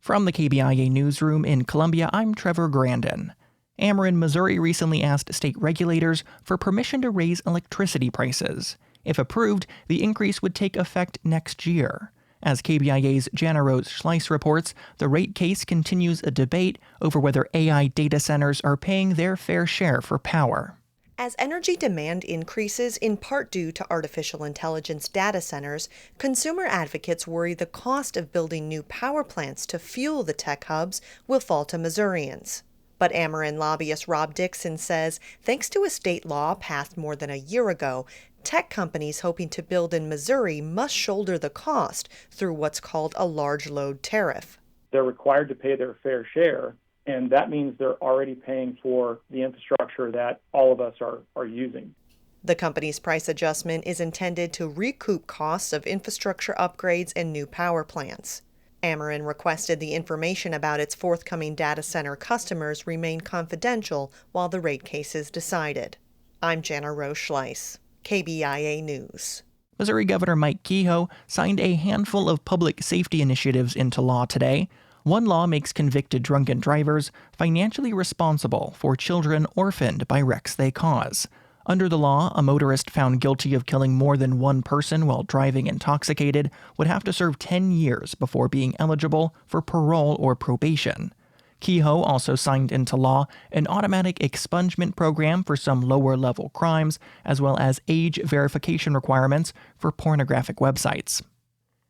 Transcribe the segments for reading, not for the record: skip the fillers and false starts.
From the KBIA Newsroom in Columbia, I'm Trevor Grandin. Ameren, Missouri recently asked state regulators for permission to raise electricity prices. If approved, the increase would take effect next year. As KBIA's Jana Rose Schleiss reports, the rate case continues a debate over whether AI data centers are paying their fair share for power. As energy demand increases, in part due to artificial intelligence data centers, consumer advocates worry the cost of building new power plants to fuel the tech hubs will fall to Missourians. But Ameren lobbyist Rob Dixon says, thanks to a state law passed more than a year ago, tech companies hoping to build in Missouri must shoulder the cost through what's called a large load tariff. They're required to pay their fair share, and that means they're already paying for the infrastructure that all of us are using. The company's price adjustment is intended to recoup costs of infrastructure upgrades and new power plants. Ameren requested the information about its forthcoming data center customers remain confidential while the rate case is decided. I'm Jana Rose Schleiss, KBIA News. Missouri Governor Mike Kehoe signed a handful of public safety initiatives into law today. One law makes convicted drunken drivers financially responsible for children orphaned by wrecks they cause. Under the law, a motorist found guilty of killing more than one person while driving intoxicated would have to serve 10 years before being eligible for parole or probation. Kehoe also signed into law an automatic expungement program for some lower-level crimes, as well as age verification requirements for pornographic websites.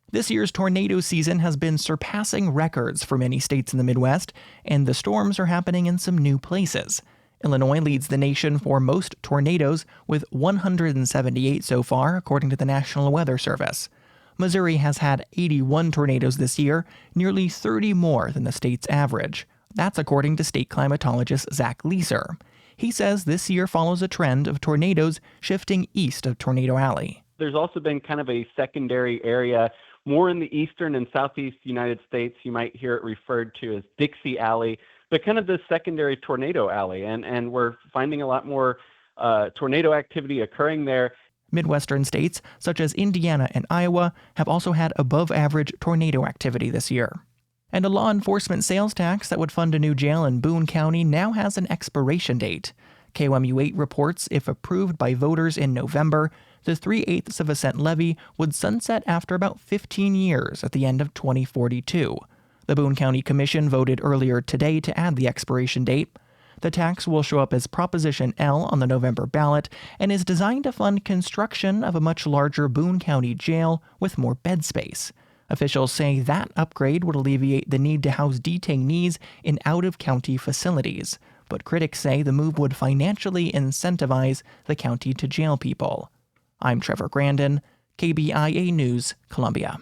This year's tornado season has been surpassing records for many states in the Midwest, and the storms are happening in some new places. Illinois leads the nation for most tornadoes, with 178 so far, according to the National Weather Service. Missouri has had 81 tornadoes this year, nearly 30 more than the state's average. That's according to state climatologist Zach Leeser. He says this year follows a trend of tornadoes shifting east of Tornado Alley. There's also been kind of a secondary area more in the eastern and southeast United States. You might hear it referred to as Dixie Alley, but kind of the secondary tornado alley. And we're finding a lot more tornado activity occurring there. Midwestern states, such as Indiana and Iowa, have also had above-average tornado activity this year. And a law enforcement sales tax that would fund a new jail in Boone County now has an expiration date. KOMU8 reports if approved by voters in November, the 3/8 of a cent levy would sunset after about 15 years at the end of 2042. The Boone County Commission voted earlier today to add the expiration date. The tax will show up as Proposition L on the November ballot and is designed to fund construction of a much larger Boone County jail with more bed space. Officials say that upgrade would alleviate the need to house detainees in out-of-county facilities, but critics say the move would financially incentivize the county to jail people. I'm Trevor Grandin, KBIA News, Columbia.